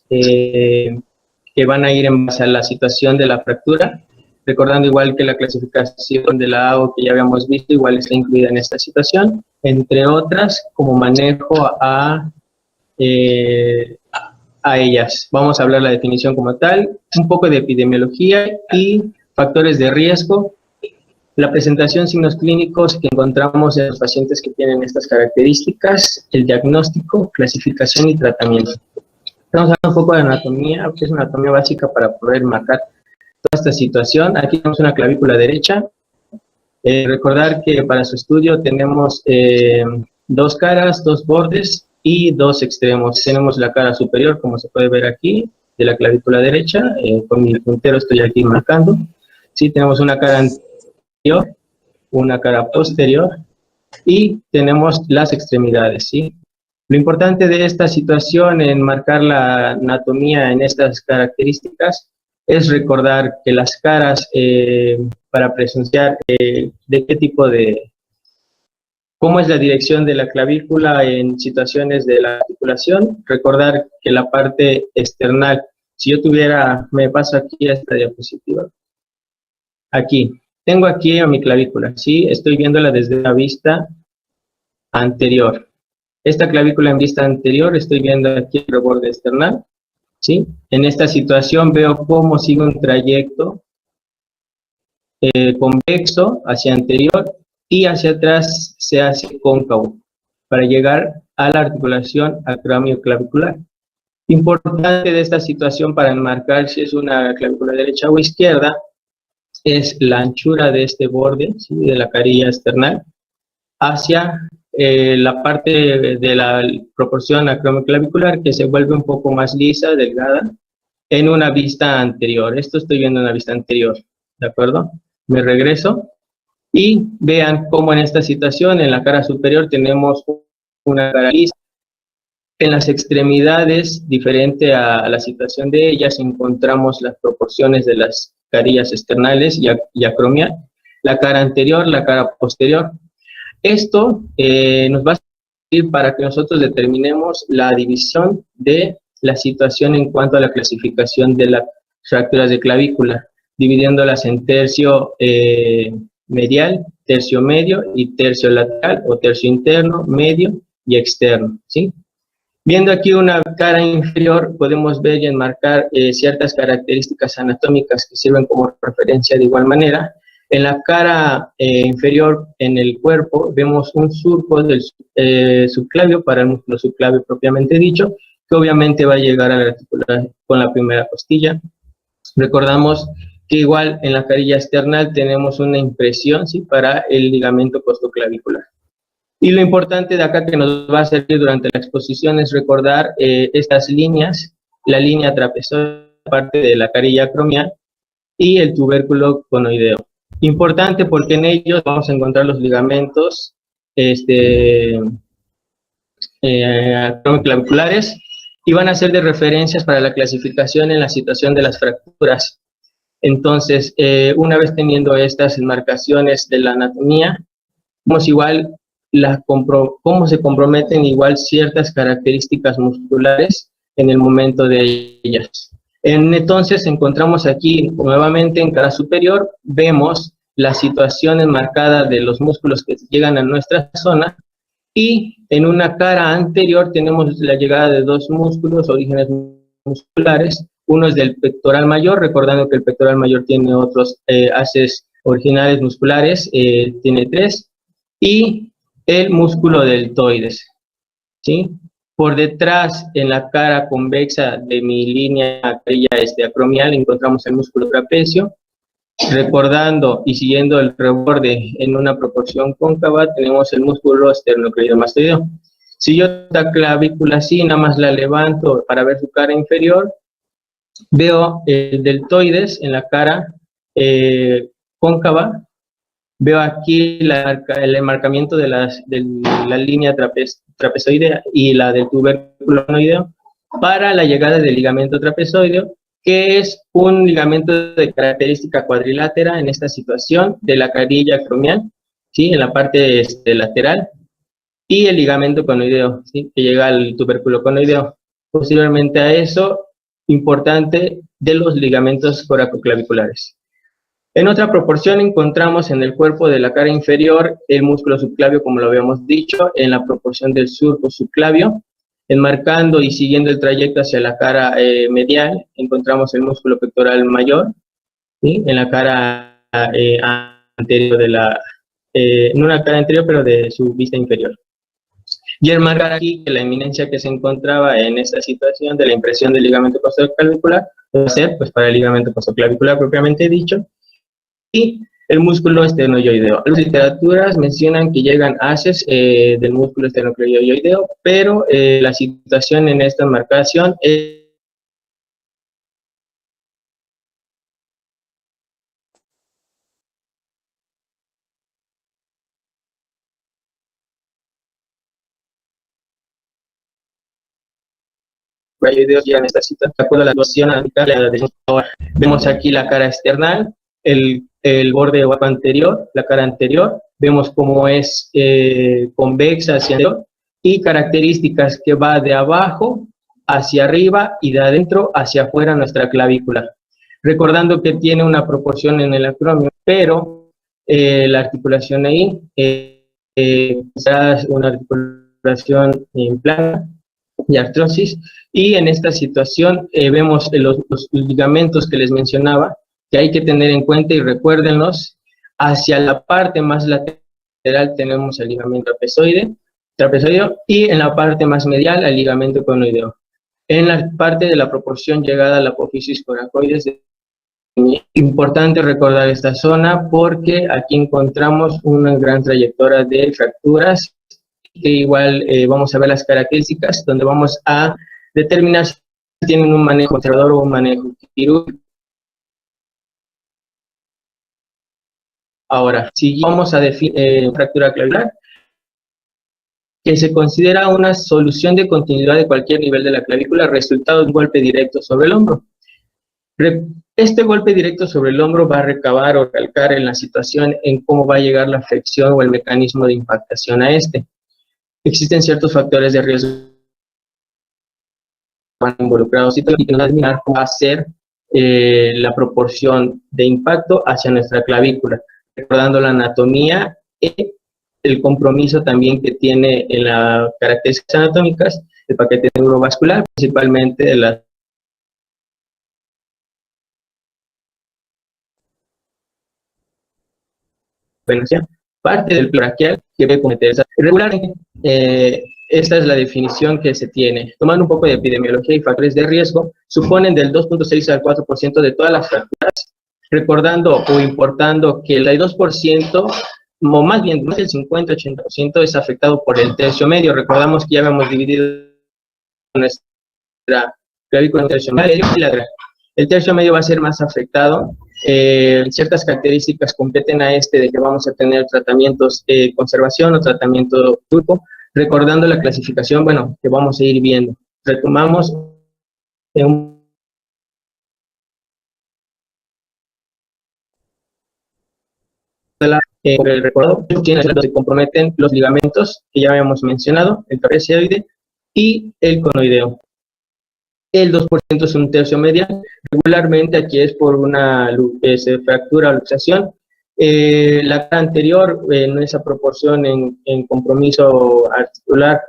que van a ir en base a la situación de la fractura, recordando igual que la clasificación de la AO que ya habíamos visto, igual está incluida en esta situación, entre otras, como manejo a ellas. Vamos a hablar la definición como tal, un poco de epidemiología y factores de riesgo, la presentación, signos clínicos que encontramos en los pacientes que tienen estas características, el diagnóstico, clasificación y tratamiento. Vamos a hablar un poco de anatomía, que es una anatomía básica para poder marcar toda esta situación. Aquí tenemos una clavícula derecha. Recordar que para su estudio tenemos dos caras, dos bordes y dos extremos. Tenemos la cara superior, como se puede ver aquí, de la clavícula derecha. Con mi puntero estoy aquí marcando. Sí, tenemos una cara anterior, una cara posterior y tenemos las extremidades, ¿sí? Lo importante de esta situación en marcar la anatomía en estas características es recordar que las caras, para presenciar de qué tipo de, cómo es la dirección de la clavícula en situaciones de la articulación, recordar que la parte external, si yo tuviera, me paso aquí a esta diapositiva, aquí, tengo aquí a mi clavícula, ¿sí? Estoy viéndola desde la vista anterior. Esta clavícula en vista anterior, estoy viendo aquí el reborde external, ¿sí? En esta situación veo cómo sigue un trayecto convexo hacia anterior y hacia atrás se hace cóncavo para llegar a la articulación acromioclavicular. Importante de esta situación para enmarcar si es una clavícula derecha o izquierda es la anchura de este borde, ¿sí? De la carilla external hacia la parte de la proporción acromioclavicular que se vuelve un poco más lisa, delgada, en una vista anterior. Esto estoy viendo en la vista anterior, ¿de acuerdo? Me regreso y vean cómo en esta situación, en la cara superior tenemos una cara lisa. En las extremidades, diferente a la situación de ellas, encontramos las proporciones de las carillas externales y acromial, la cara anterior, la cara posterior. Esto nos va a servir para que nosotros determinemos la división de la situación en cuanto a la clasificación de las fracturas de clavícula, dividiéndolas en tercio medial, tercio medio y tercio lateral o tercio interno, medio y externo, ¿sí? Viendo aquí una cara inferior, podemos ver y enmarcar ciertas características anatómicas que sirven como referencia de igual manera. En la cara inferior, en el cuerpo, vemos un surco del subclavio para el músculo subclavio propiamente dicho, que obviamente va a llegar a la articulación con la primera costilla. Recordamos que igual en la carilla external tenemos una impresión, ¿sí? Para el ligamento costoclavicular. Y lo importante de acá que nos va a servir durante la exposición es recordar estas líneas, la línea trapezoidal, parte de la carilla acromial, y el tubérculo conoideo. Importante porque en ellos vamos a encontrar los ligamentos acromioclaviculares y van a ser de referencias para la clasificación en la situación de las fracturas. Entonces, una vez teniendo estas enmarcaciones de la anatomía, vemos igual cómo se comprometen igual ciertas características musculares en el momento de ellas. Entonces encontramos aquí nuevamente en cara superior, vemos la situación enmarcada de los músculos que llegan a nuestra zona y en una cara anterior tenemos la llegada de dos músculos, orígenes musculares, uno es del pectoral mayor, recordando que el pectoral mayor tiene otros haces originales musculares, tiene 3, y el músculo deltoides, ¿sí? Por detrás, en la cara convexa de mi línea carilla acromial, encontramos el músculo trapecio. Recordando y siguiendo el reborde en una proporción cóncava, tenemos el músculo esternocleidomastoideo. Si yo esta clavícula así, nada más la levanto para ver su cara inferior, veo el deltoides en la cara cóncava. Veo aquí el enmarcamiento de la línea trapezoidea y la del tubérculo conoideo para la llegada del ligamento trapezoideo, que es un ligamento de característica cuadrilátera en esta situación de la carilla acromial, ¿sí? En la parte lateral, y el ligamento conoideo, ¿sí? Que llega al tubérculo conoideo. Posteriormente a eso, importante de los ligamentos coracoclaviculares. En otra proporción encontramos en el cuerpo de la cara inferior el músculo subclavio, como lo habíamos dicho, en la proporción del surco subclavio. Enmarcando y siguiendo el trayecto hacia la cara medial, encontramos el músculo pectoral mayor, ¿sí? En la cara anterior de la, no la cara anterior, pero de su vista inferior. Y enmarcar aquí que la eminencia que se encontraba en esta situación de la impresión del ligamento costoclavicular va a ser pues, para el ligamento costoclavicular propiamente dicho, y el músculo esternocleidoideo. Las literaturas mencionan que llegan haces del músculo esternocleidoideo, pero la situación en esta marcación es ya en esta situación, de acuerdo a la situación vemos aquí la cara external, el borde anterior, la cara anterior, vemos cómo es convexa hacia adentro y características que va de abajo hacia arriba y de adentro hacia afuera nuestra clavícula. Recordando que tiene una proporción en el acromio, pero la articulación ahí quizás una articulación en plana y artrosis, y en esta situación vemos los ligamentos que les mencionaba, que hay que tener en cuenta y recuérdenlos, hacia la parte más lateral tenemos el ligamento trapezoideo y en la parte más medial el ligamento conoideo. En la parte de la proporción llegada a la apófisis coracoides, importante recordar esta zona porque aquí encontramos una gran trayectoria de fracturas que igual vamos a ver las características donde vamos a determinar si tienen un manejo conservador o un manejo quirúrgico. Ahora, si vamos a definir fractura clavicular, que se considera una solución de continuidad de cualquier nivel de la clavícula, resultado de un golpe directo sobre el hombro. Este golpe directo sobre el hombro va a recabar o recalcar en la situación en cómo va a llegar la afección o el mecanismo de impactación a este. Existen ciertos factores de riesgo involucrados y que nos van a cómo va a ser la proporción de impacto hacia nuestra clavícula, recordando la anatomía y el compromiso también que tiene en las características anatómicas el paquete neurovascular, principalmente de la parte del braquial que debe cometerse regularmente. Esta es la definición que se tiene. Tomando un poco de epidemiología y factores de riesgo, suponen del 2.6 al 4% de todas las fracturas, recordando o importando que el 2%, o más bien más del 50-80% es afectado por el tercio medio. Recordamos que ya habíamos dividido nuestra clavícula en tercio medio y lateral. El tercio medio va a ser más afectado. Ciertas características competen a este de que vamos a tener tratamientos de conservación o tratamiento turco, recordando la clasificación, bueno, que vamos a ir viendo. Retomamos el recuerdo, se comprometen los ligamentos que ya habíamos mencionado, el trapezoide y el conoideo. El 2% es un tercio medial, regularmente aquí es por una fractura o luxación. La anterior, en esa proporción en compromiso articular,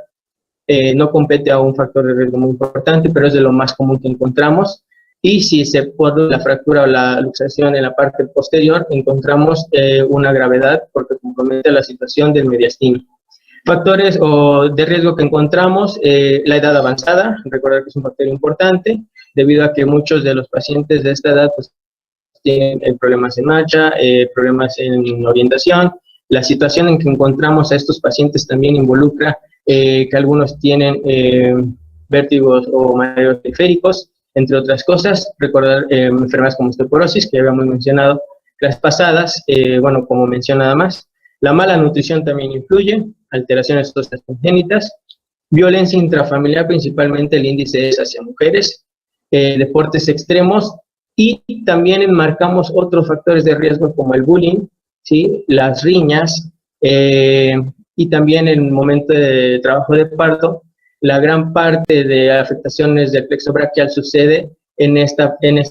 no compete a un factor de riesgo muy importante, pero es de lo más común que encontramos. Y si se pone la fractura o la luxación en la parte posterior, encontramos una gravedad porque compromete la situación del mediastino. Factores de riesgo que encontramos, la edad avanzada, recordar que es un factor importante, debido a que muchos de los pacientes de esta edad pues, tienen problemas en marcha, problemas en orientación. La situación en que encontramos a estos pacientes también involucra que algunos tienen vértigos o mareos periféricos, entre otras cosas. Recordar enfermedades como osteoporosis, que habíamos mencionado las pasadas, bueno, como menciono nada más. La mala nutrición también influye, alteraciones óseas congénitas, violencia intrafamiliar, principalmente el índice es hacia mujeres, deportes extremos, y también enmarcamos otros factores de riesgo como el bullying, ¿sí? Las riñas, y también en el momento de trabajo de parto, la gran parte de afectaciones del plexo braquial sucede en este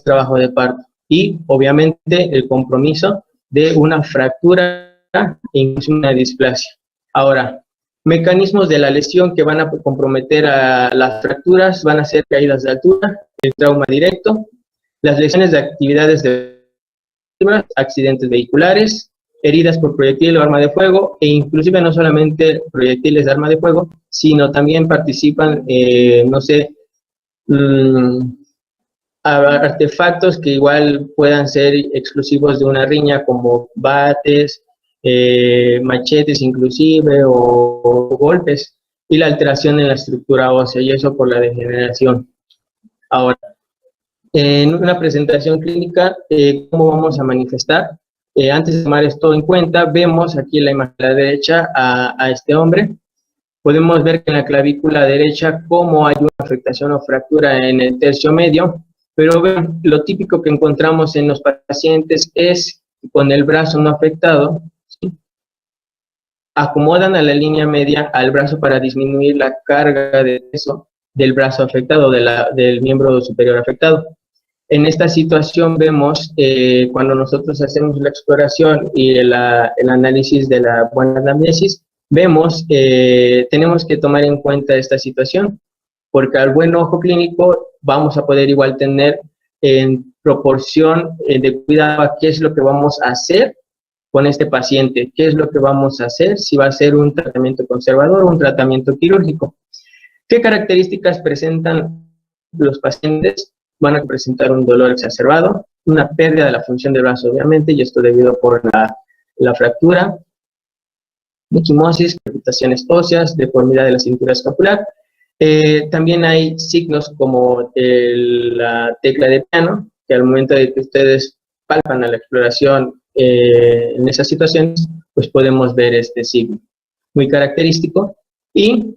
trabajo de parto. Y obviamente el compromiso de una fractura e incluso una displasia. Ahora, mecanismos de la lesión que van a comprometer a las fracturas van a ser caídas de altura, el trauma directo, las lesiones de actividades de accidentes vehiculares, heridas por proyectil o arma de fuego, e inclusive no solamente proyectiles de arma de fuego, sino también participan, no sé, artefactos que igual puedan ser exclusivos de una riña, como bates, machetes inclusive, o golpes, y la alteración en la estructura ósea, y eso por la degeneración. Ahora, en una presentación clínica, ¿cómo vamos a manifestar? Antes de tomar esto en cuenta, vemos aquí en la imagen a la derecha a este hombre. Podemos ver que en la clavícula derecha cómo hay una afectación o fractura en el tercio medio, pero ven, lo típico que encontramos en los pacientes es con el brazo no afectado, ¿sí? Acomodan a la línea media al brazo para disminuir la carga de peso del brazo afectado, del miembro superior afectado. En esta situación vemos, cuando nosotros hacemos la exploración y el análisis de la buena anamnesis, vemos, tenemos que tomar en cuenta esta situación, porque al buen ojo clínico vamos a poder igual tener en proporción de cuidado a qué es lo que vamos a hacer con este paciente, qué es lo que vamos a hacer, si va a ser un tratamiento conservador o un tratamiento quirúrgico. ¿Qué características presentan los pacientes? Van a presentar un dolor exacerbado, una pérdida de la función del brazo, obviamente, y esto debido por la fractura, equimosis, crepitaciones óseas, deformidad de la cintura escapular. También hay signos como la tecla de piano, que al momento de que ustedes palpan a la exploración en esas situaciones, pues podemos ver este signo muy característico, y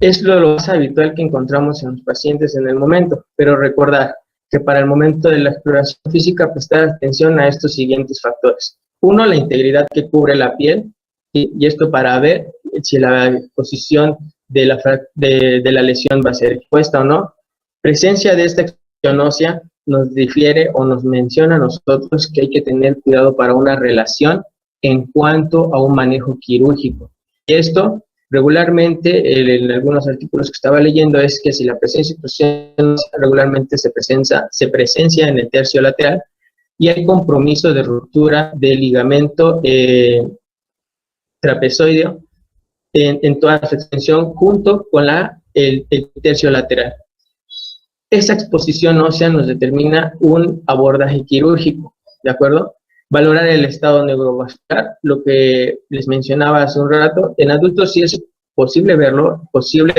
es lo más habitual que encontramos en los pacientes en el momento, pero recordar que para el momento de la exploración física prestar atención a estos siguientes factores. Uno, la integridad que cubre la piel, y esto para ver si la posición de la lesión va a ser expuesta o no. Presencia de esta exposición ósea nos difiere o nos menciona a nosotros que hay que tener cuidado para una relación en cuanto a un manejo quirúrgico. Esto regularmente, en algunos artículos que estaba leyendo, es que si la presencia de exposición regularmente se presencia en el tercio lateral y hay compromiso de ruptura del ligamento trapezoideo en toda su extensión junto con el tercio lateral. Esa exposición ósea nos determina un abordaje quirúrgico, ¿de acuerdo? Valorar el estado neurovascular, lo que les mencionaba hace un rato. En adultos sí es posible verlo, posible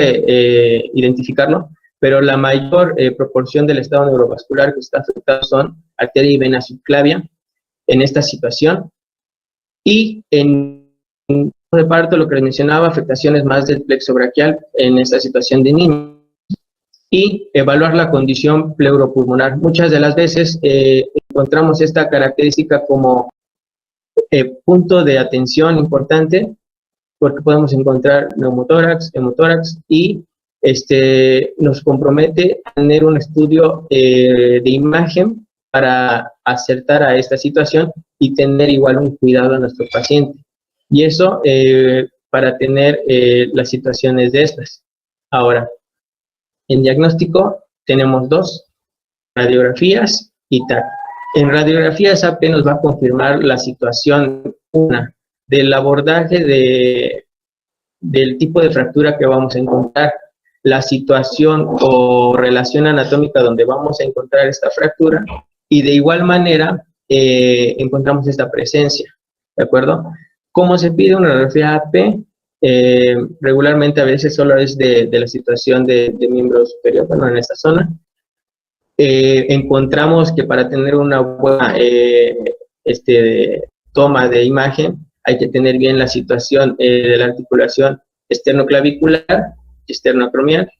identificarlo, pero la mayor proporción del estado neurovascular que está afectado son arteria y vena subclavia en esta situación. Y en de parto, lo que les mencionaba, afectaciones más del plexo braquial en esta situación de niño. Y evaluar la condición pleuropulmonar. Muchas de las veces encontramos esta característica como punto de atención importante, porque podemos encontrar neumotórax, hemotórax, y nos compromete a tener un estudio de imagen para acertar a esta situación y tener igual un cuidado a nuestro paciente. Y eso para tener las situaciones de estas. Ahora, en diagnóstico tenemos dos, radiografías y TAC. En radiografías AP nos va a confirmar la situación, una, del abordaje del tipo de fractura que vamos a encontrar, la situación o relación anatómica donde vamos a encontrar esta fractura, y de igual manera encontramos esta presencia, ¿de acuerdo? ¿Cómo se pide una radiografía AP? Regularmente a veces solo es de la situación de miembro superior, bueno, en esta zona. Encontramos que para tener una buena toma de imagen hay que tener bien la situación de la articulación esternoclavicular, esternocromial,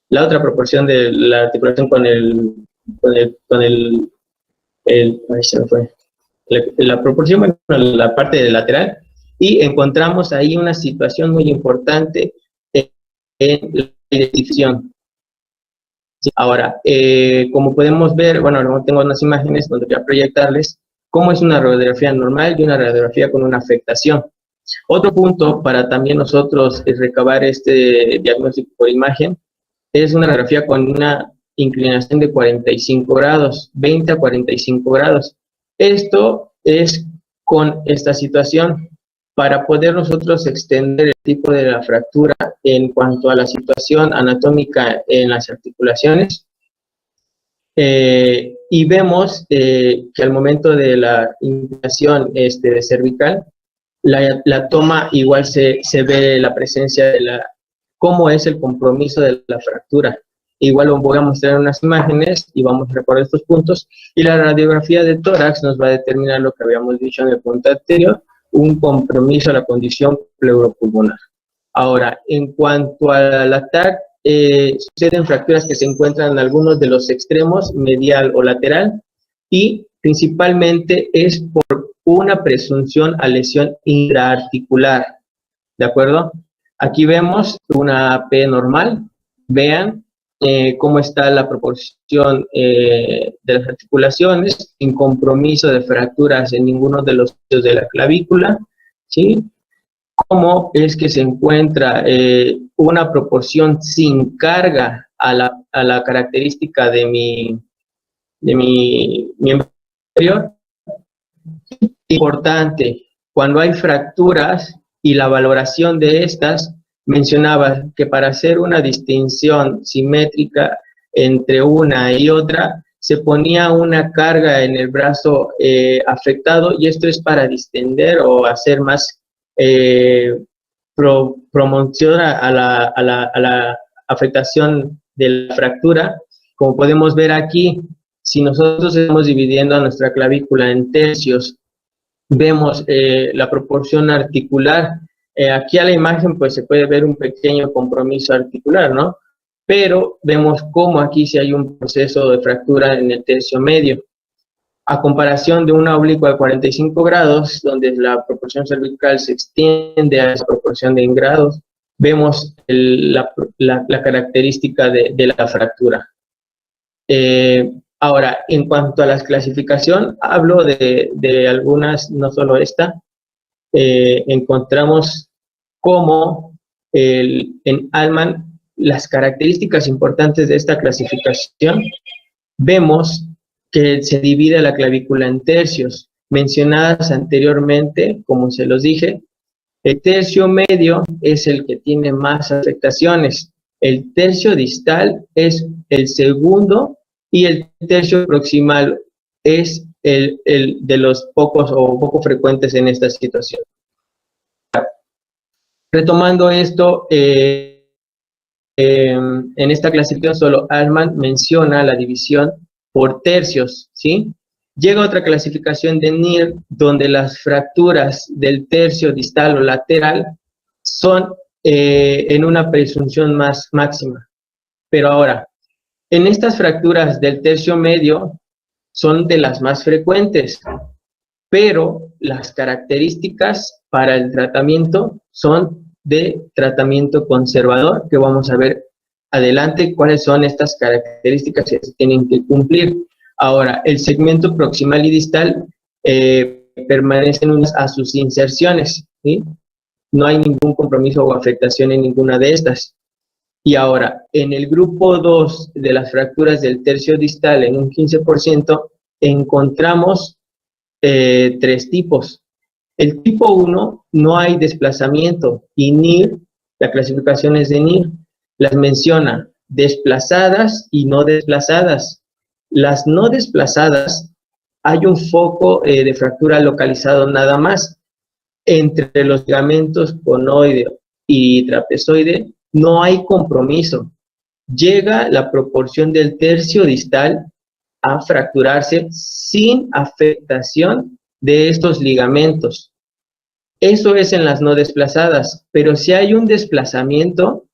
la otra proporción de la articulación con ahí se me fue. La proporción, bueno, la parte lateral, y encontramos ahí una situación muy importante en la identificación. Ahora, como podemos ver, bueno, no tengo unas imágenes donde voy a proyectarles cómo es una radiografía normal y una radiografía con una afectación. Otro punto para también nosotros recabar este diagnóstico por imagen es una radiografía con una inclinación de 45 grados, 20 a 45 grados. Esto es con esta situación para poder nosotros extender el tipo de la fractura en cuanto a la situación anatómica en las articulaciones. Y vemos que al momento de la inclinación de cervical, la toma igual se ve la presencia de cómo es el compromiso de la fractura. Igual os voy a mostrar unas imágenes y vamos a recordar estos puntos. Y la radiografía de tórax nos va a determinar lo que habíamos dicho en el punto anterior, un compromiso a la condición pleuropulmonar. Ahora, en cuanto al ataque, suceden fracturas que se encuentran en algunos de los extremos, medial o lateral, y principalmente es por una presunción a lesión intraarticular, ¿de acuerdo? Aquí vemos una P normal, vean cómo está la proporción de las articulaciones, sin compromiso de fracturas en ninguno de los sitios de la clavícula, ¿sí? Cómo es que se encuentra una proporción sin carga a la característica de mi miembro inferior. Importante, cuando hay fracturas y la valoración de estas, mencionaba que para hacer una distinción simétrica entre una y otra, se ponía una carga en el brazo afectado, y esto es para distender o hacer más promoción a la afectación de la fractura. Como podemos ver aquí, si nosotros estamos dividiendo a nuestra clavícula en tercios, vemos la proporción articular. Aquí a la imagen pues se puede ver un pequeño compromiso articular, ¿no? Pero vemos cómo aquí sí hay un proceso de fractura en el tercio medio. A comparación de una oblicua de 45 grados, donde la proporción cervical se extiende a esa proporción de en grados, vemos la característica de la fractura. Ahora, en cuanto a la clasificación, hablo de algunas, no solo esta. Encontramos cómo en Allman las características importantes de esta clasificación. Vemos que se divide la clavícula en tercios, mencionadas anteriormente, como se los dije. El tercio medio es el que tiene más afectaciones. El tercio distal es el segundo, y el tercio proximal es el de los pocos o poco frecuentes en esta situación. Retomando esto, en esta clasificación solo Allman menciona la división por tercios, ¿sí? Llega otra clasificación de Neer, donde las fracturas del tercio distal o lateral son en una presunción más máxima. Pero ahora, en estas fracturas del tercio medio son de las más frecuentes, pero las características para el tratamiento son de tratamiento conservador, que vamos a ver adelante cuáles son estas características que se tienen que cumplir. Ahora, el segmento proximal y distal permanecen unidas a sus inserciones, ¿sí? No hay ningún compromiso o afectación en ninguna de estas. Y ahora, en el grupo 2 de las fracturas del tercio distal, en un 15%, encontramos 3 tipos. El tipo 1, no hay desplazamiento, y Neer, la clasificación es de Neer, las menciona desplazadas y no desplazadas. Las no desplazadas, hay un foco de fractura localizado nada más. Entre los ligamentos conoide y trapezoide no hay compromiso. Llega la proporción del tercio distal a fracturarse sin afectación de estos ligamentos. Eso es en las no desplazadas, pero si hay un desplazamiento,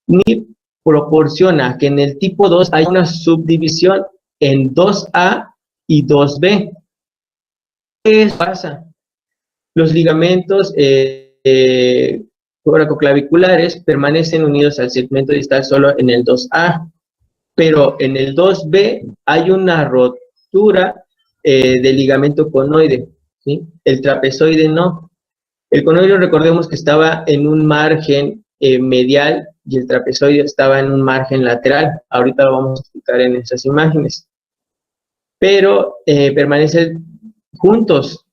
Neer proporciona que en el tipo 2 hay una subdivisión en 2A y 2B. ¿Qué pasa? Los ligamentos coracoclaviculares permanecen unidos al segmento distal solo en el 2A, pero en el 2B hay una rotura del ligamento conoide, ¿sí? El trapezoide no. El conoide, recordemos que estaba en un margen medial y el trapezoide estaba en un margen lateral. Ahorita lo vamos a explicar en estas imágenes. Pero permanecen juntos.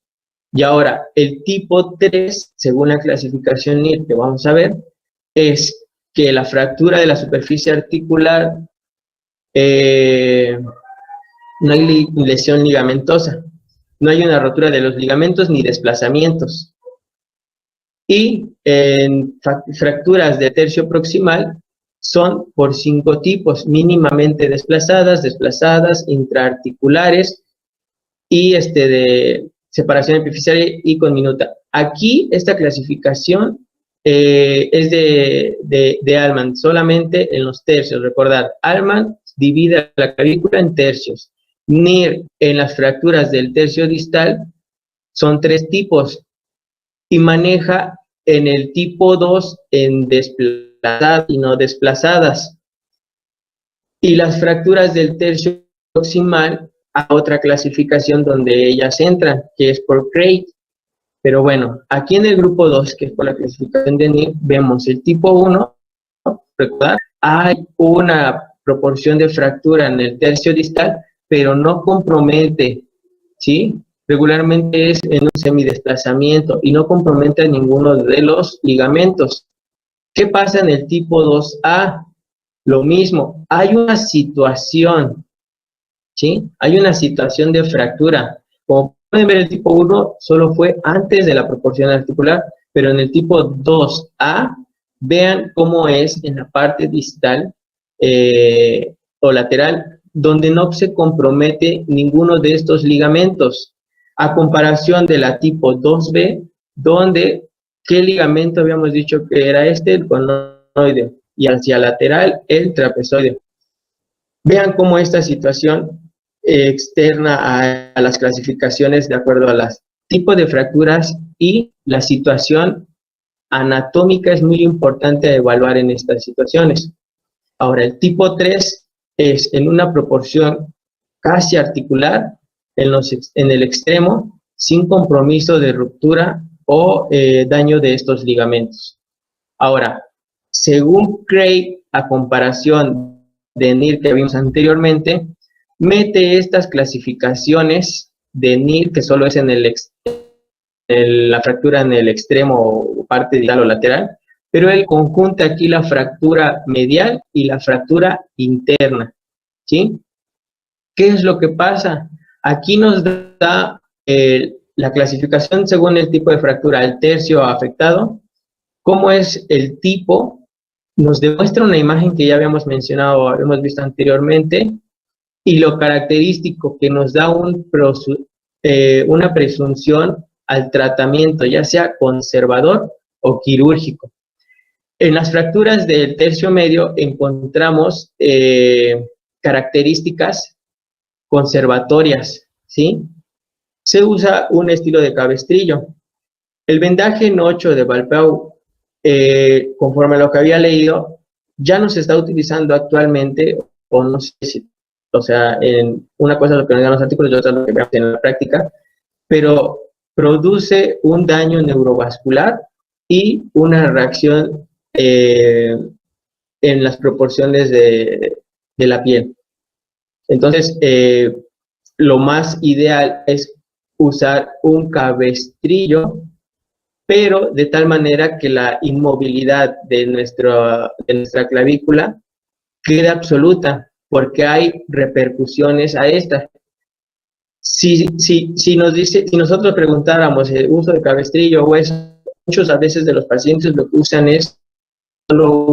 Y ahora, el tipo 3, según la clasificación NIR que vamos a ver, es que la fractura de la superficie articular no hay lesión ligamentosa, no hay una rotura de los ligamentos ni desplazamientos. Y en fracturas de tercio proximal son por 5 tipos, mínimamente desplazadas, intraarticulares y de separación epifisial y conminuta. Aquí esta clasificación es de Allman, solamente en los tercios. Recordar, Allman divide la clavícula en tercios. NIR en las fracturas del tercio distal son 3 tipos y maneja en el tipo 2 en desplazadas y no desplazadas. Y las fracturas del tercio proximal a otra clasificación donde ellas entran, que es por Craig. Pero bueno, aquí en el grupo 2, que es por la clasificación de NIR, vemos el tipo 1, recordar, hay una proporción de fractura en el tercio distal, pero no compromete, ¿sí? Regularmente es en un semidesplazamiento y no compromete a ninguno de los ligamentos. ¿Qué pasa en el tipo 2A? Lo mismo, hay una situación, ¿sí? Hay una situación de fractura. Como pueden ver, el tipo 1 solo fue antes de la proporción articular, pero en el tipo 2A, vean cómo es en la parte distal o lateral, donde no se compromete ninguno de estos ligamentos, a comparación de la tipo 2B, donde, ¿qué ligamento habíamos dicho que era este? El conoide, y hacia lateral, el trapezoide. Vean cómo esta situación externa a las clasificaciones de acuerdo a los tipos de fracturas y la situación anatómica es muy importante a evaluar en estas situaciones. Ahora, el tipo 3 es en una proporción casi articular en el extremo, sin compromiso de ruptura o daño de estos ligamentos. Ahora, según Craig, a comparación de NIR que vimos anteriormente, mete estas clasificaciones de NIR, que solo es en la fractura en el extremo o parte distal o lateral, pero él conjunta aquí la fractura medial y la fractura interna, ¿sí? ¿Qué es lo que pasa? Aquí nos da la clasificación según el tipo de fractura, el tercio afectado, cómo es el tipo, nos demuestra una imagen que ya habíamos mencionado, habíamos visto anteriormente, y lo característico que nos da una presunción al tratamiento, ya sea conservador o quirúrgico. En las fracturas del tercio medio encontramos características conservatorias, ¿sí? Se usa un estilo de cabestrillo. El vendaje en 8 de Valpeau, conforme a lo que había leído, ya no se está utilizando actualmente, o no sé si, o sea, una cosa es lo que nos dan los artículos y otra es lo que vemos en la práctica, pero produce un daño neurovascular y una reacción en las proporciones de la piel. Entonces, lo más ideal es usar un cabestrillo, pero de tal manera que la inmovilidad de nuestra clavícula quede absoluta, porque hay repercusiones a esta. Si nosotros preguntáramos el uso de cabestrillo o hueso, muchos a veces de los pacientes lo que usan es solo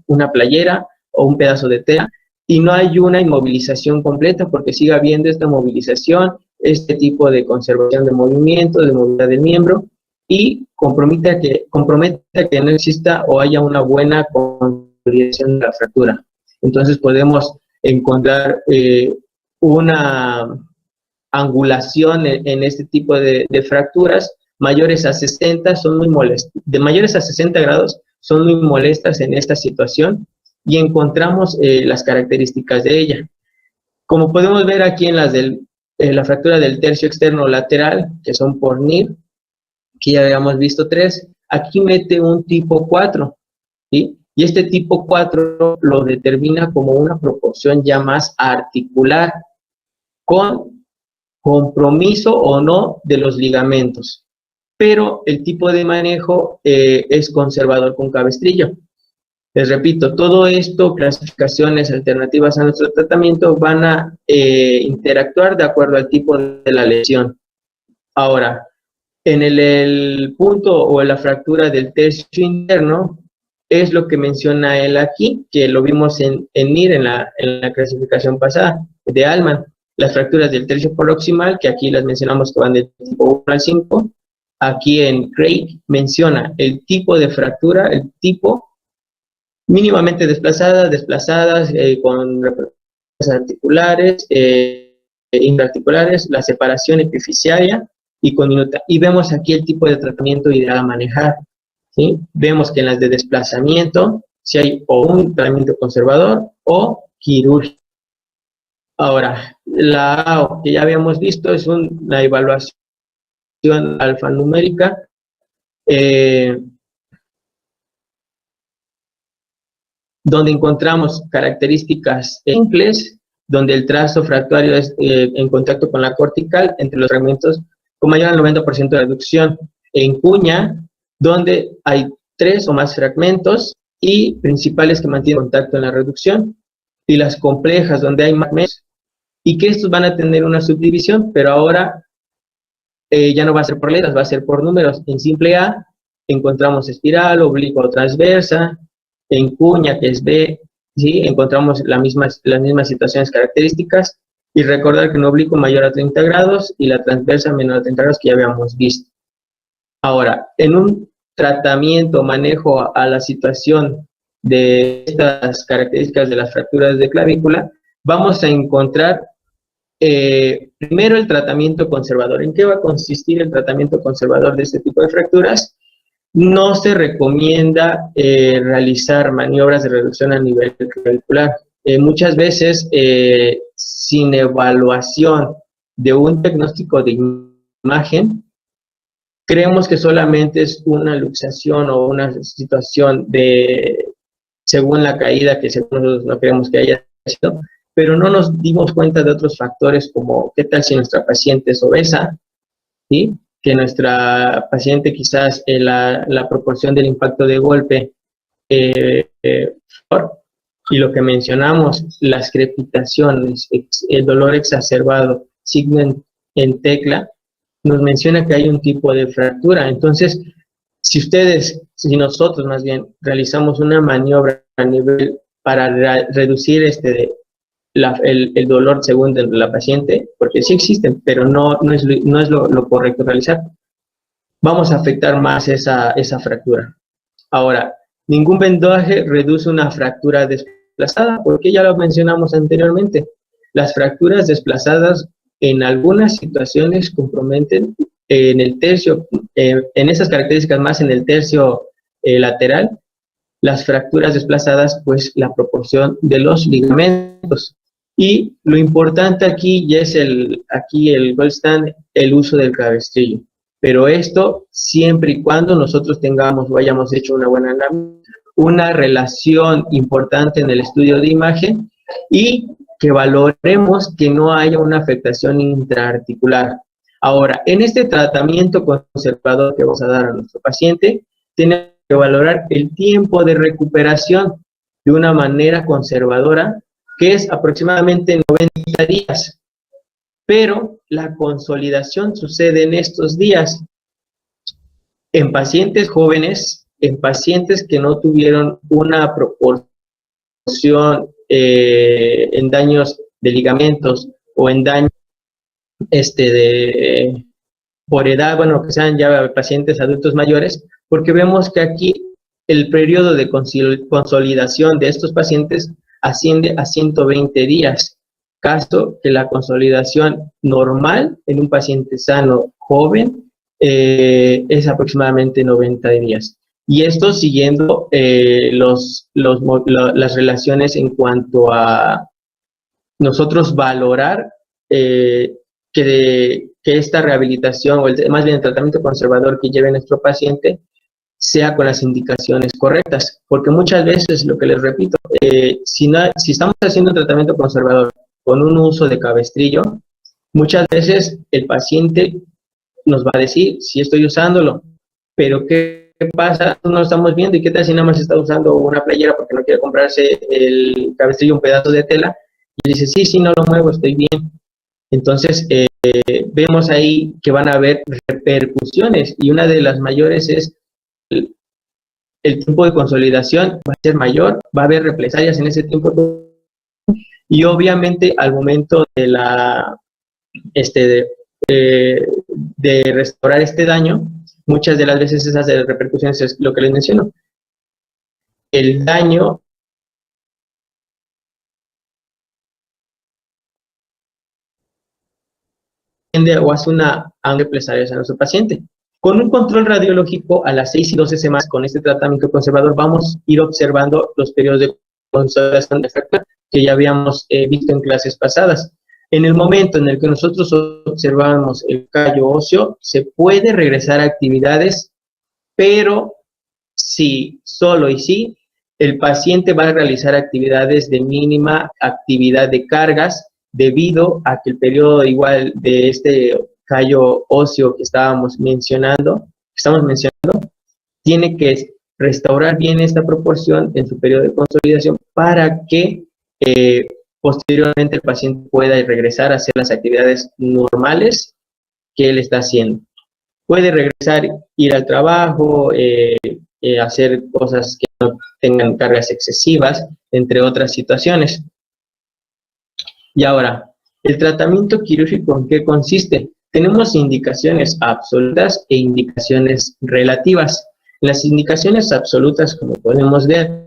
una playera o un pedazo de tela y no hay una inmovilización completa porque sigue habiendo esta movilización, este tipo de conservación de movimiento, de movilidad del miembro y compromete a que no exista o haya una buena consolidación de la fractura. Entonces podemos encontrar una angulación en este tipo de fracturas mayores a 60 son muy molestas, de mayores a 60 grados son muy molestas en esta situación y encontramos las características de ella. Como podemos ver aquí en las la fractura del tercio externo lateral, que son por NIR, que ya habíamos visto 3, aquí mete un tipo 4, ¿sí? Y este tipo 4 lo determina como una proporción ya más articular, con compromiso o no de los ligamentos. Pero el tipo de manejo es conservador con cabestrillo. Les repito, todo esto, clasificaciones alternativas a nuestro tratamiento, van a interactuar de acuerdo al tipo de la lesión. Ahora, en el punto o la fractura del tercio interno, es lo que menciona él aquí, que lo vimos en NIR, en la clasificación pasada, de Allman. Las fracturas del tercio proximal, que aquí las mencionamos que van del tipo 1 al 5, aquí en Craig menciona el tipo de fractura, el tipo mínimamente desplazadas, con repercusiones articulares, intraarticulares, la separación epifisiaria y conminuta. Y vemos aquí el tipo de tratamiento ideal a manejar, ¿sí? Vemos que en las de desplazamiento, si hay o un tratamiento conservador o quirúrgico. Ahora, la AO que ya habíamos visto es una evaluación alfanumérica, donde encontramos características simples, donde el trazo fractario es en contacto con la cortical entre los fragmentos con mayor al 90% de reducción. En cuña, donde hay 3 o más fragmentos y principales que mantienen contacto en la reducción, y las complejas, donde hay más, y que estos van a tener una subdivisión, pero ahora ya no va a ser por letras, va a ser por números. En simple A encontramos espiral, oblicua o transversa. En cuña, que es B, ¿sí? Encontramos las mismas situaciones características. Y recordar que en oblicuo mayor a 30 grados y la transversa menor a 30 grados, que ya habíamos visto. Ahora, en un tratamiento, manejo a la situación de estas características de las fracturas de clavícula, vamos a encontrar primero el tratamiento conservador. ¿En qué va a consistir el tratamiento conservador de este tipo de fracturas? No se recomienda realizar maniobras de reducción a nivel clavicular. Muchas veces, sin evaluación de un diagnóstico de imagen, creemos que solamente es una luxación o una situación según la caída, que según nosotros no creemos que haya sido, pero no nos dimos cuenta de otros factores como qué tal si nuestra paciente es obesa, ¿sí? Que nuestra paciente quizás la proporción del impacto de golpe y lo que mencionamos, las crepitaciones, el dolor exacerbado, signo en tecla, nos menciona que hay un tipo de fractura. Entonces, si nosotros más bien realizamos una maniobra a nivel para reducir el dolor según de la paciente, porque sí existen, pero no es lo correcto realizar, vamos a afectar más esa fractura. Ahora, ningún vendaje reduce una fractura desplazada, porque ya lo mencionamos anteriormente. Las fracturas desplazadas en algunas situaciones comprometen en el tercio, en esas características más en el tercio lateral, las fracturas desplazadas, pues la proporción de los ligamentos. Y lo importante aquí ya es aquí el gold stand, el uso del cabestrillo. Pero esto siempre y cuando nosotros tengamos o hayamos hecho una relación importante en el estudio de imagen y que valoremos que no haya una afectación intraarticular. Ahora, en este tratamiento conservador que vamos a dar a nuestro paciente, tenemos que valorar el tiempo de recuperación de una manera conservadora, que es aproximadamente 90 días. Pero la consolidación sucede en estos días, en pacientes jóvenes, en pacientes que no tuvieron una proporción en daños de ligamentos o en daños por edad, bueno, que sean ya pacientes adultos mayores, porque vemos que aquí el periodo de consolidación de estos pacientes asciende a 120 días, caso que la consolidación normal en un paciente sano joven es aproximadamente 90 días. Y esto siguiendo las relaciones en cuanto a nosotros valorar que esta rehabilitación, más bien el tratamiento conservador que lleve nuestro paciente, sea con las indicaciones correctas. Porque muchas veces, lo que les repito, si estamos haciendo un tratamiento conservador con un uso de cabestrillo, muchas veces el paciente nos va a decir, sí estoy usándolo, pero ¿qué pasa? No lo estamos viendo, y qué tal si nada más está usando una playera porque no quiere comprarse el cabestrillo, un pedazo de tela, y dice, sí, no lo muevo, estoy bien. Entonces, vemos ahí que van a haber repercusiones, y una de las mayores es el tiempo de consolidación va a ser mayor, va a haber represalias en ese tiempo, y obviamente al momento de restaurar este daño, muchas de las veces esas repercusiones es lo que les menciono. El daño o hace una represalias a nuestro paciente. Con un control radiológico a las 6 y 12 semanas con este tratamiento conservador vamos a ir observando los periodos de consolidación de fractura que ya habíamos visto en clases pasadas. En el momento en el que nosotros observamos el callo óseo, se puede regresar a actividades, pero si, solo y si, el paciente va a realizar actividades de mínima actividad de cargas, debido a que el periodo igual de este callo óseo que estamos mencionando, tiene que restaurar bien esta proporción en su periodo de consolidación para que posteriormente el paciente pueda regresar a hacer las actividades normales que él está haciendo. Puede regresar, ir al trabajo, hacer cosas que no tengan cargas excesivas, entre otras situaciones. Y ahora, ¿el tratamiento quirúrgico en qué consiste? Tenemos indicaciones absolutas e indicaciones relativas. Las indicaciones absolutas, como podemos ver,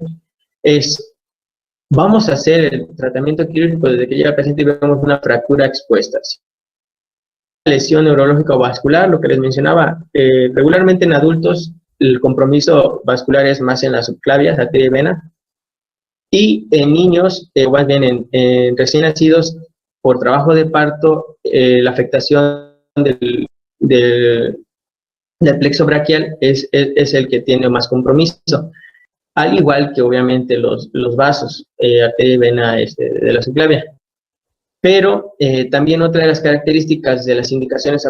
vamos a hacer el tratamiento quirúrgico desde que llega el paciente y vemos una fractura expuesta. Lesión neurológica o vascular, lo que les mencionaba, regularmente en adultos el compromiso vascular es más en las subclavias, arteria y vena, y en niños, más bien en recién nacidos, por trabajo de parto, la afectación del plexo braquial es el que tiene más compromiso, al igual que obviamente los vasos, arteria y vena de la subclavia. Pero también otra de las características de las indicaciones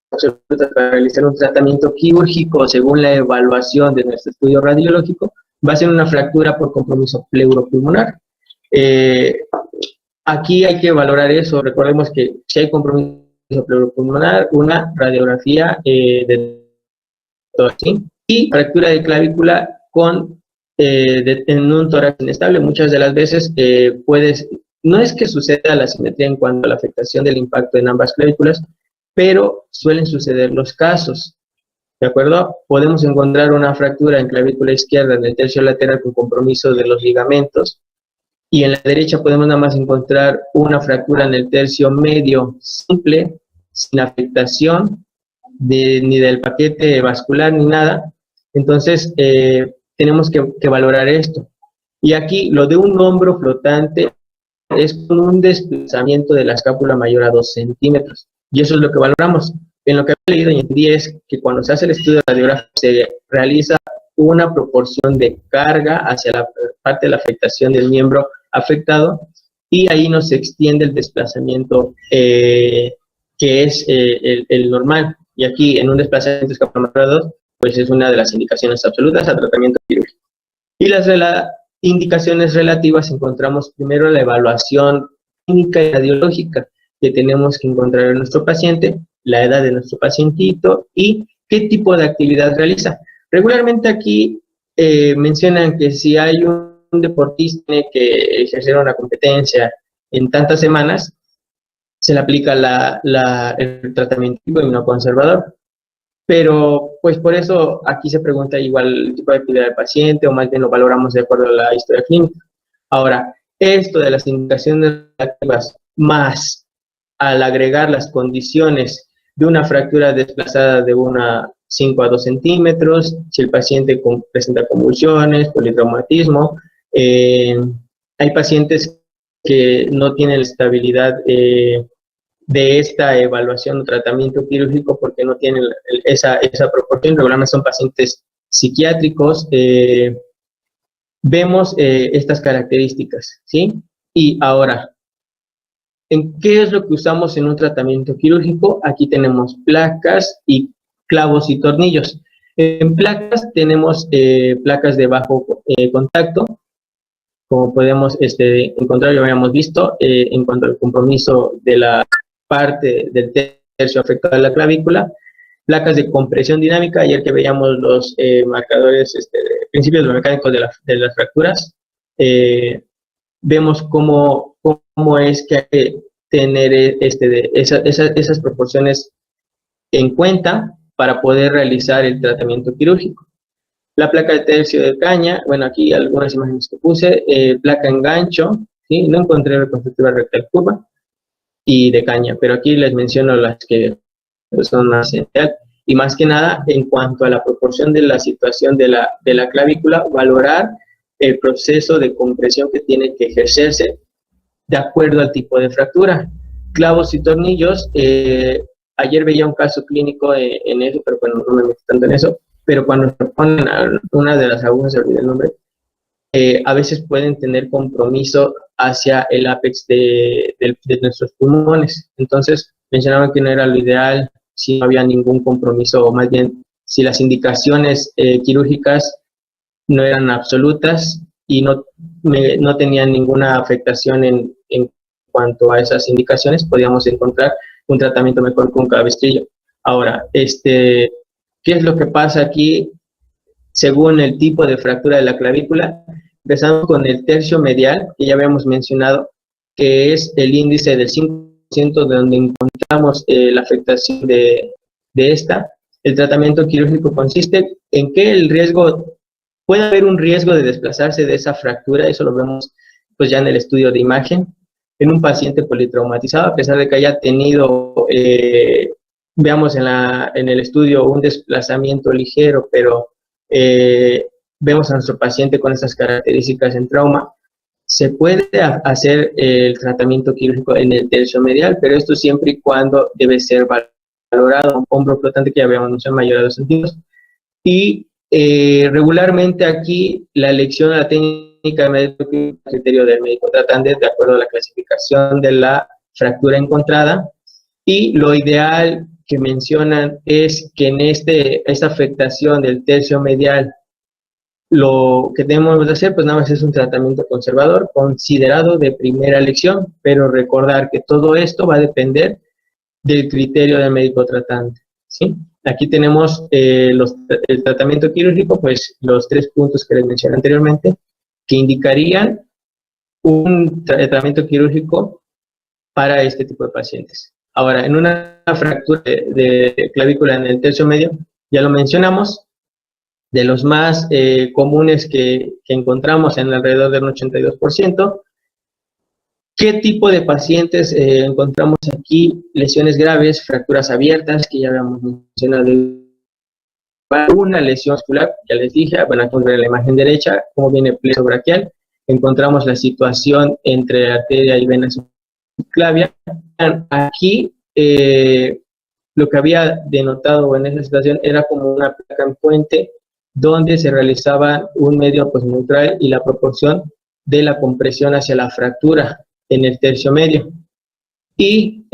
absolutas para realizar un tratamiento quirúrgico, según la evaluación de nuestro estudio radiológico, va a ser una fractura por compromiso pleuropulmonar. Aquí hay que valorar eso. Recordemos que si hay compromiso pleuropulmonar, una radiografía de torácico y fractura de clavícula en un tórax inestable. Muchas de las veces no es que suceda la simetría en cuanto a la afectación del impacto en ambas clavículas, pero suelen suceder los casos, ¿de acuerdo? Podemos encontrar una fractura en clavícula izquierda en el tercio lateral con compromiso de los ligamentos, y en la derecha podemos nada más encontrar una fractura en el tercio medio simple, sin afectación ni del paquete vascular ni nada. Entonces, tenemos que valorar esto. Y aquí, lo de un hombro flotante es con un desplazamiento de la escápula mayor a 2 centímetros. Y eso es lo que valoramos. En lo que he leído y entendí es que cuando se hace el estudio radiográfico se realiza una proporción de carga hacia la parte de la afectación del miembro afectado, y ahí nos extiende el desplazamiento que es el normal. Y aquí, en un desplazamiento de escápula mayor a 2, pues es una de las indicaciones absolutas a tratamiento quirúrgico. Y las indicaciones relativas, encontramos primero la evaluación clínica y radiológica que tenemos que encontrar en nuestro paciente, la edad de nuestro pacientito y qué tipo de actividad realiza. Regularmente aquí mencionan que si hay un deportista que tiene que ejercer una competencia en tantas semanas, se le aplica el tratamiento inmunoconservador. Pero, pues por eso aquí se pregunta igual el tipo de actividad del paciente, o más bien lo valoramos de acuerdo a la historia clínica. Ahora, esto de las indicaciones relativas, más al agregar las condiciones de una fractura desplazada de 5 a 2 centímetros, si el paciente presenta convulsiones, politraumatismo. Hay pacientes que no tienen la estabilidad de esta evaluación o tratamiento quirúrgico porque no tienen esa proporción. Regularmente son pacientes psiquiátricos. Vemos estas características, ¿sí? Y ahora, ¿en qué es lo que usamos en un tratamiento quirúrgico? Aquí tenemos placas y clavos y tornillos. En placas tenemos placas de bajo contacto, como podemos encontrar, ya habíamos visto, en cuanto al compromiso de la parte del tercio afectado de la clavícula. Placas de compresión dinámica, ayer que veíamos los marcadores, principios mecánicos de las fracturas, vemos cómo es que hay que tener esas proporciones en cuenta para poder realizar el tratamiento quirúrgico. La placa de tercio de caña, bueno, aquí algunas imágenes que puse, placa en gancho, ¿sí? No encontré reconstructiva rectal curva y de caña, pero aquí les menciono las que son más esenciales. Y más que nada, en cuanto a la proporción de la situación de la clavícula, valorar el proceso de compresión que tiene que ejercerse de acuerdo al tipo de fractura. Clavos y tornillos, ayer veía un caso clínico en eso, pero bueno, no me metí tanto en eso, pero cuando se ponen una de las agujas, se olvidé el nombre, a veces pueden tener compromiso hacia el ápex de nuestros pulmones. Entonces, mencionaban que no era lo ideal si no había ningún compromiso, o más bien, si las indicaciones quirúrgicas no eran absolutas y no tenían ninguna afectación en cuanto a esas indicaciones, podíamos encontrar un tratamiento mejor con cabestrillo. Ahora, ¿qué es lo que pasa aquí según el tipo de fractura de la clavícula? Empezamos con el tercio medial, que ya habíamos mencionado, que es el índice del 5%, de donde encontramos la afectación de esta. El tratamiento quirúrgico consiste en que puede haber un riesgo de desplazarse de esa fractura, eso lo vemos pues ya en el estudio de imagen, en un paciente politraumatizado, a pesar de que haya tenido, veamos en el estudio un desplazamiento ligero, pero vemos a nuestro paciente con estas características en trauma. Se puede hacer el tratamiento quirúrgico en el tercio medial, pero esto siempre y cuando debe ser valorado, un hombro flotante que ya habíamos mencionado, mayor a 2 centímetros. Y regularmente aquí la elección de la técnica de médico criterio del médico tratante de acuerdo a la clasificación de la fractura encontrada, y lo ideal que mencionan es que en esta afectación del tercio medial, lo que debemos de hacer, pues nada más es un tratamiento conservador considerado de primera elección, pero recordar que todo esto va a depender del criterio del médico tratante, ¿sí? Aquí tenemos el tratamiento quirúrgico, pues los 3 puntos que les mencioné anteriormente, que indicarían un tratamiento quirúrgico para este tipo de pacientes. Ahora, en una fractura de clavícula en el tercio medio, ya lo mencionamos, de los más comunes que encontramos en alrededor del 82%. ¿Qué tipo de pacientes encontramos aquí? Lesiones graves, fracturas abiertas, que ya habíamos mencionado. Una lesión muscular, ya les dije, bueno, aquí vamos a ver la imagen derecha, cómo viene el plexo braquial. Encontramos la situación entre arteria y vena subclavia. Aquí, lo que había denotado en esa situación era como una placa en puente, donde se realizaba un medio pues neutral y la proporción de la compresión hacia la fractura en el tercio medio. Y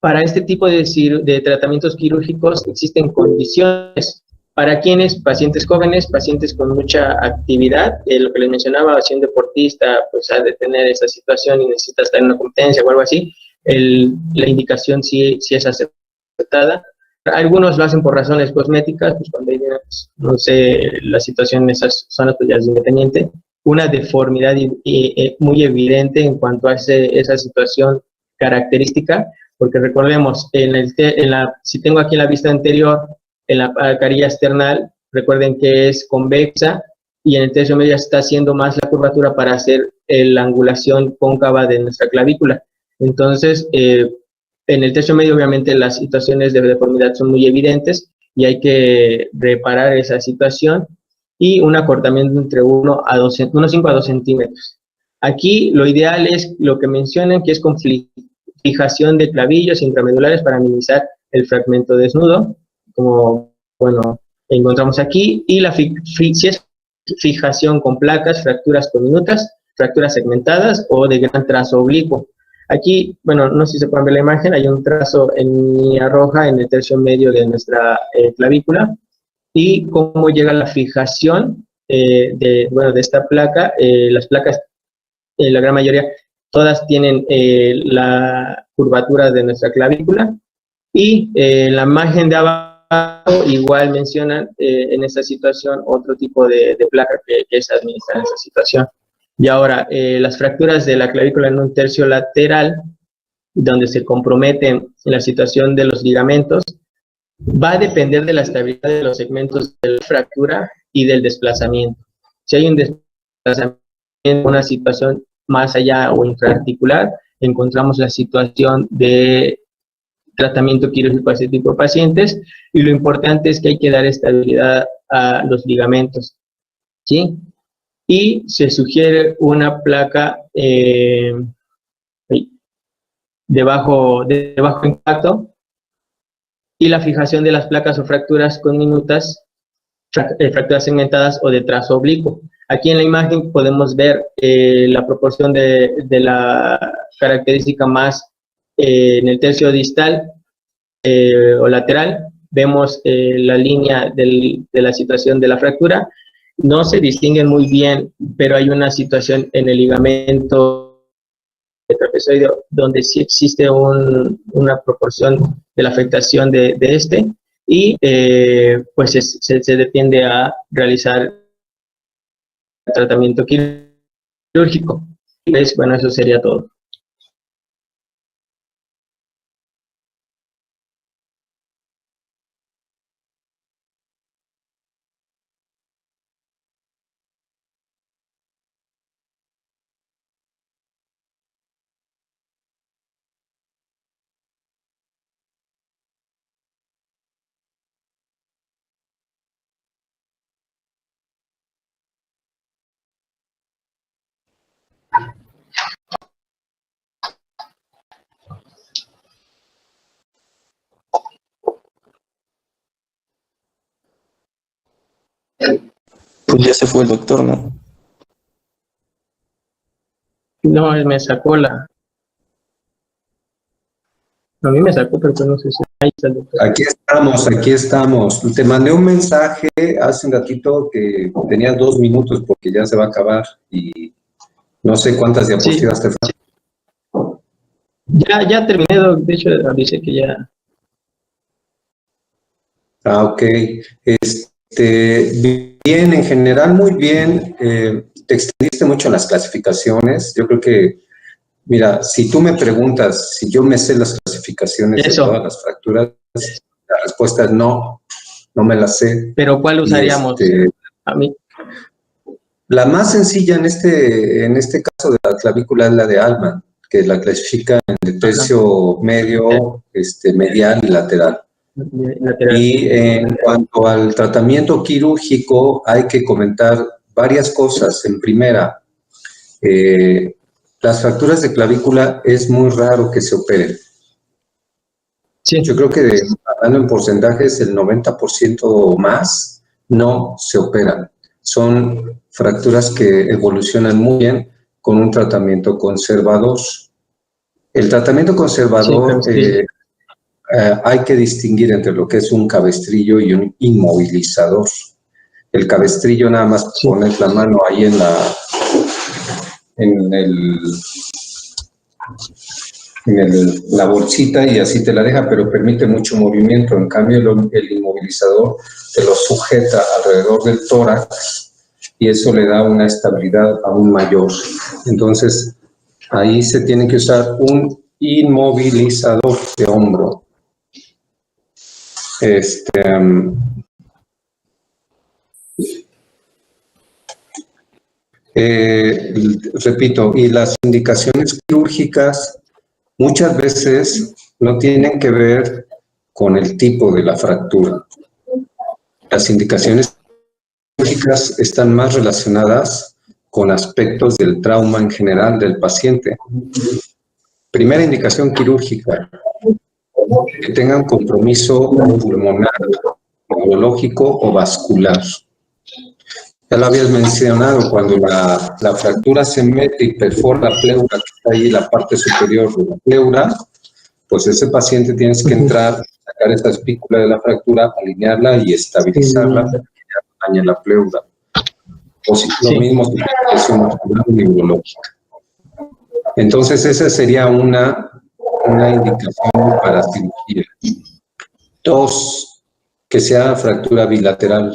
para este tipo de tratamiamentos quirúrgicos existen condiciones. ¿Para quiénes? Pacientes jóvenes, pacientes con mucha actividad, lo que les mencionaba, si un deportista pues ha de tener esa situación y necesita estar en una competencia o algo así, la indicación sí es aceptada. Algunos lo hacen por razones cosméticas, pues cuando hay, pues, no sé, la situación en esas zonas pues ya es independiente. Una deformidad muy evidente en cuanto a esa situación característica, porque recordemos, si tengo aquí en la vista anterior, en la carilla external, recuerden que es convexa, y en el tercio medio está haciendo más la curvatura para hacer la angulación cóncava de nuestra clavícula. Entonces, En el tercio medio, obviamente, las situaciones de deformidad son muy evidentes y hay que reparar esa situación, y un acortamiento entre 1,5 a 2 centímetros. Aquí lo ideal es lo que mencionan, que es con fijación de clavillos intramedulares para minimizar el fragmento desnudo, como, bueno, encontramos aquí, y si es fijación con placas, fracturas comminutas, fracturas segmentadas o de gran trazo oblicuo. Aquí, bueno, no sé si se pueden ver la imagen, hay un trazo en línea roja en el tercio medio de nuestra clavícula, y cómo llega la fijación de esta placa. Las placas, la gran mayoría, todas tienen la curvatura de nuestra clavícula, y la imagen de abajo igual mencionan en esta situación otro tipo de placa que es administrar esa situación. Y ahora, las fracturas de la clavícula en un tercio lateral, donde se compromete la situación de los ligamentos, va a depender de la estabilidad de los segmentos de la fractura y del desplazamiento. Si hay un desplazamiento, una situación más allá o infraarticular, encontramos la situación de tratamiento quirúrgico a este tipo de pacientes, y lo importante es que hay que dar estabilidad a los ligamentos, ¿sí? Y se sugiere una placa de bajo impacto, y la fijación de las placas o fracturas comminutas, fracturas segmentadas o de trazo oblicuo. Aquí en la imagen podemos ver la proporción de la característica más en el tercio distal o lateral. Vemos la línea de la situación de la fractura. No se distinguen muy bien, pero hay una situación en el ligamento trapezoideo donde sí existe una proporción de la afectación de este, y pues se tiende a realizar tratamiento quirúrgico. Pues, bueno, eso sería todo. Pues ya se fue el doctor, ¿no? No, me sacó la... A mí me sacó, pero no sé si... Ahí está el doctor. Aquí estamos. Te mandé un mensaje hace un ratito que tenías 2 minutos porque ya se va a acabar y no sé cuántas diapositivas te faltan. Ya terminé, de hecho avisé que ya... Ah, ok. Bien, en general muy bien. Te extendiste mucho en las clasificaciones. Yo creo que, mira, si tú me preguntas si yo me sé las clasificaciones de todas las fracturas, la respuesta es no, no me las sé. ¿Pero cuál usaríamos? A mí. La más sencilla en este caso de la clavícula es la de Altman, que la clasifica en el tercio medio, medial y lateral. Y en cuanto al tratamiento quirúrgico, hay que comentar varias cosas. En primera, las fracturas de clavícula es muy raro que se operen. Sí. Yo creo que hablando en porcentajes, el 90% o más no se operan. Son fracturas que evolucionan muy bien con un tratamiento conservador. El tratamiento conservador hay que distinguir entre lo que es un cabestrillo y un inmovilizador. El cabestrillo nada más pones la mano ahí en la bolsita y así te la deja, pero permite mucho movimiento. En cambio, el inmovilizador te lo sujeta alrededor del tórax y eso le da una estabilidad aún mayor. Entonces, ahí se tiene que usar un inmovilizador de hombro. Repito, y las indicaciones quirúrgicas muchas veces no tienen que ver con el tipo de la fractura. Las indicaciones quirúrgicas están más relacionadas con aspectos del trauma en general del paciente. Primera indicación quirúrgica, que tengan compromiso pulmonar, neurológico o vascular. Ya lo habías mencionado, cuando la fractura se mete y perfora la pleura, que está ahí la parte superior de la pleura, pues ese paciente tienes que entrar, sacar esta espícula de la fractura, alinearla y estabilizarla para que ya no dañe la pleura. O si, lo mismo si es una fractura neurológica. Entonces esa sería una indicación para cirugía. 2, que sea fractura bilateral.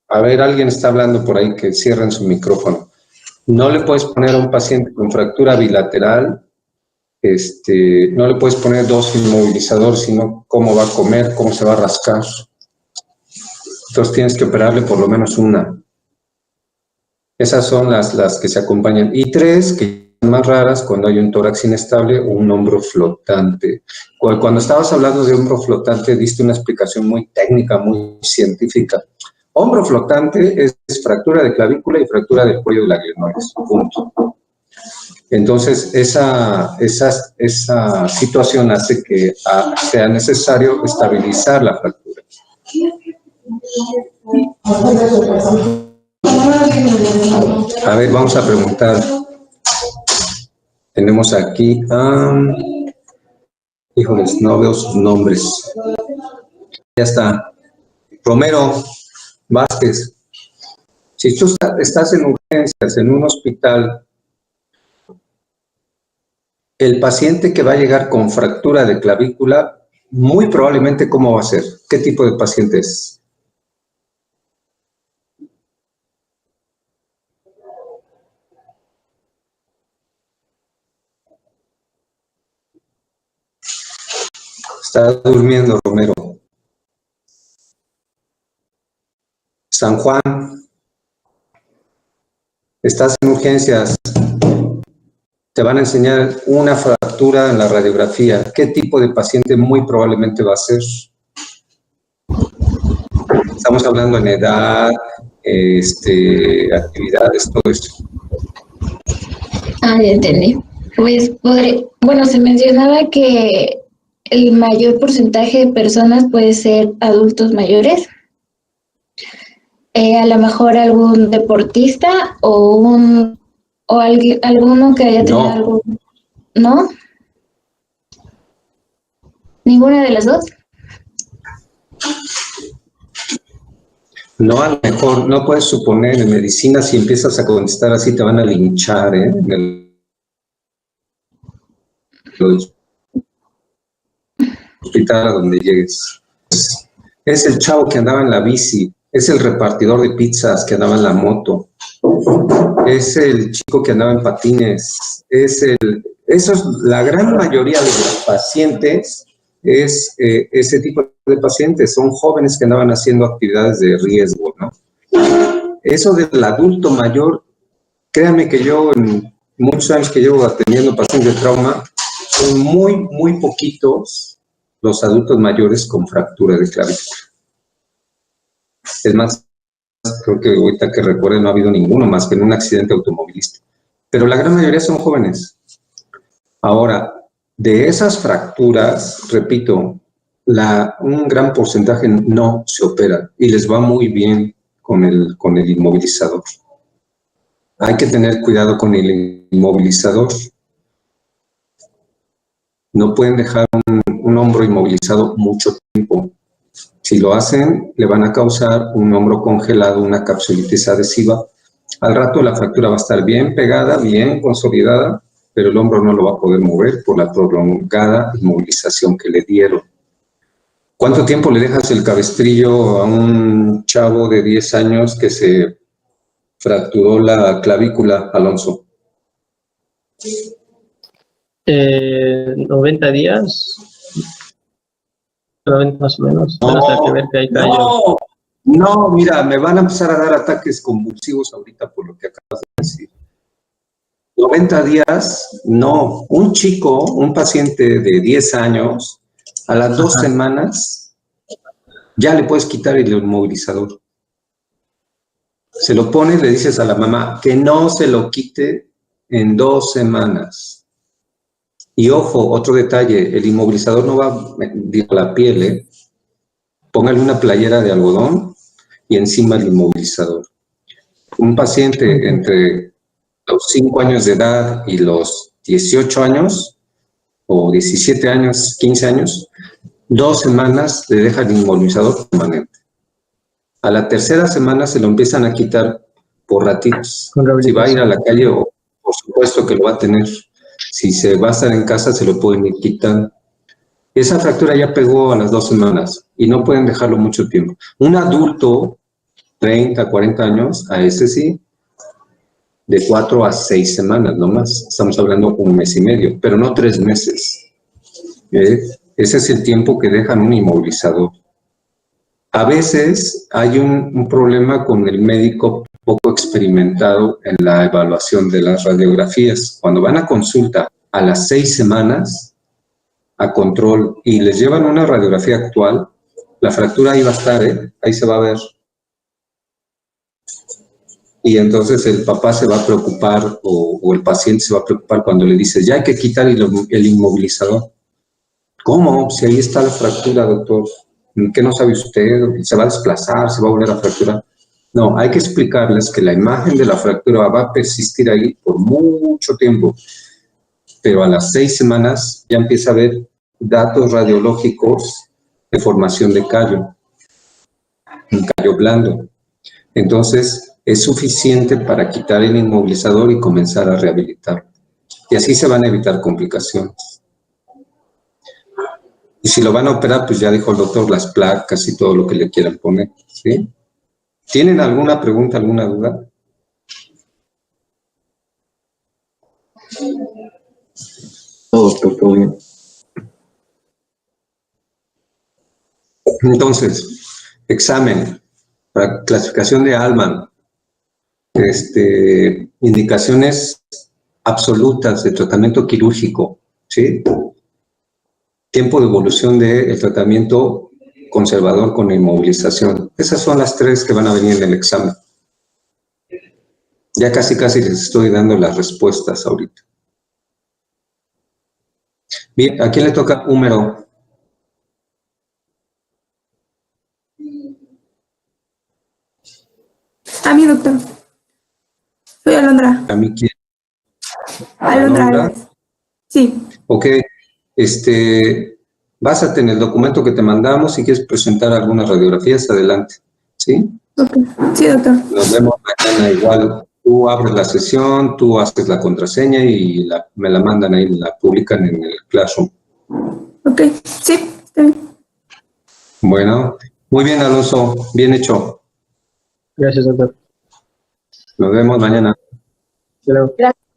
A ver, alguien está hablando por ahí, que cierren su micrófono. No le puedes poner a un paciente con fractura bilateral, no le puedes poner 2 inmovilizadores, sino cómo va a comer, cómo se va a rascar. Entonces tienes que operarle por lo menos una. Esas son las que se acompañan. Y 3, que son más raras, cuando hay un tórax inestable o un hombro flotante. Cuando estabas hablando de hombro flotante, diste una explicación muy técnica, muy científica. Hombro flotante es fractura de clavícula y fractura del cuello de la glenoides. Punto. Entonces, esa situación hace que sea necesario estabilizar la fractura. A ver, vamos a preguntar. Tenemos aquí híjoles, no veo sus nombres. Ya está. Romero Vázquez. Si tú estás en urgencias, en un hospital, el paciente que va a llegar con fractura de clavícula, muy probablemente, ¿cómo va a ser? ¿Qué tipo de paciente es? Está durmiendo, Romero. San Juan, estás en urgencias, te van a enseñar una fractura en la radiografía. ¿Qué tipo de paciente muy probablemente va a ser? Estamos hablando en edad, actividades, todo eso. Ah, ya entendí. Pues bueno, se mencionaba que el mayor porcentaje de personas puede ser adultos mayores. A lo mejor algún deportista o alguno que haya tenido algo. ¿No? ¿Ninguna de las dos? No, a lo mejor no puedes suponer. En medicina, si empiezas a contestar así, te van a linchar, ¿eh? En el hospital a donde llegues. Es el chavo que andaba en la bici, es el repartidor de pizzas que andaba en la moto, es el chico que andaba en patines, la gran mayoría de los pacientes es ese tipo de pacientes, son jóvenes que andaban haciendo actividades de riesgo, ¿no? Eso del adulto mayor, créanme que yo en muchos años que llevo atendiendo pacientes de trauma, son muy, muy poquitos los adultos mayores con fractura de clavícula. Es más, creo que ahorita que recuerde no ha habido ninguno más que en un accidente automovilístico. Pero la gran mayoría son jóvenes. Ahora, de esas fracturas, repito, un gran porcentaje no se opera y les va muy bien con el inmovilizador. Hay que tener cuidado con el inmovilizador. No pueden dejar un hombro inmovilizado mucho tiempo. Si lo hacen, le van a causar un hombro congelado, una capsulitis adhesiva. Al rato la fractura va a estar bien pegada, bien consolidada, pero el hombro no lo va a poder mover por la prolongada inmovilización que le dieron. ¿Cuánto tiempo le dejas el cabestrillo a un chavo de 10 años que se fracturó la clavícula, Alonso? 90 días, 90 más o menos, hasta que ver que hay callo. No, mira, me van a empezar a dar ataques convulsivos ahorita por lo que acabas de decir. 90 días, no. Un chico, un paciente de 10 años, a las 2 semanas ya le puedes quitar el inmovilizador. Se lo pones, le dices a la mamá que no se lo quite en 2 semanas. Y ojo, otro detalle, el inmovilizador no va a la piel, ¿eh? Póngale una playera de algodón y encima el inmovilizador. Un paciente entre los 5 años de edad y los 18 años, o 17 años, 15 años, 2 semanas le dejan el inmovilizador permanente. A la tercera semana se lo empiezan a quitar por ratitos. Si va a ir a la calle, por supuesto que lo va a tener. Si se va a estar en casa, se lo pueden ir quitando. Esa fractura ya pegó a las 2 semanas y no pueden dejarlo mucho tiempo. Un adulto, 30, 40 años, a ese sí, de 4 a 6 semanas nomás. Estamos hablando 1 mes y medio, pero no 3 meses. Ese es el tiempo que dejan un inmovilizador. A veces hay un problema con el médico poco experimentado en la evaluación de las radiografías. Cuando van a consulta a las 6 semanas, a control, y les llevan una radiografía actual, la fractura ahí va a estar, ahí se va a ver. Y entonces el papá se va a preocupar o el paciente se va a preocupar cuando le dices, ya hay que quitar el inmovilizador. ¿Cómo? Si ahí está la fractura, doctor. ¿Qué no sabe usted? ¿Se va a desplazar? ¿Se va a volver a fracturar? No, hay que explicarles que la imagen de la fractura va a persistir ahí por mucho tiempo. Pero a las 6 semanas ya empieza a haber datos radiológicos de formación de callo, un callo blando. Entonces, es suficiente para quitar el inmovilizador y comenzar a rehabilitar. Y así se van a evitar complicaciones. Y si lo van a operar, pues ya dijo el doctor, las placas y todo lo que le quieran poner, ¿sí? ¿Tienen alguna pregunta, alguna duda? Todo, doctor, todo bien. Entonces, examen, para clasificación de Allman, indicaciones absolutas de tratamiento quirúrgico, ¿sí? Tiempo de evolución del tratamiento conservador con inmovilización. Esas son las 3 que van a venir en el examen. Ya casi les estoy dando las respuestas ahorita. Bien, ¿a quién le toca húmero? A mí, doctor. Soy Alondra. ¿A mí quién? Alondra Alondra. Álvarez. Sí. Ok, básate en el documento que te mandamos. Si quieres presentar algunas radiografías, adelante, ¿sí? Ok. Sí, doctor. Nos vemos mañana igual. Tú abres la sesión, tú haces la contraseña y me la mandan ahí, la publican en el Classroom. Ok. Sí, está bien. Bueno, muy bien, Alonso, bien hecho. Gracias, doctor. Nos vemos mañana. Hasta luego. Gracias.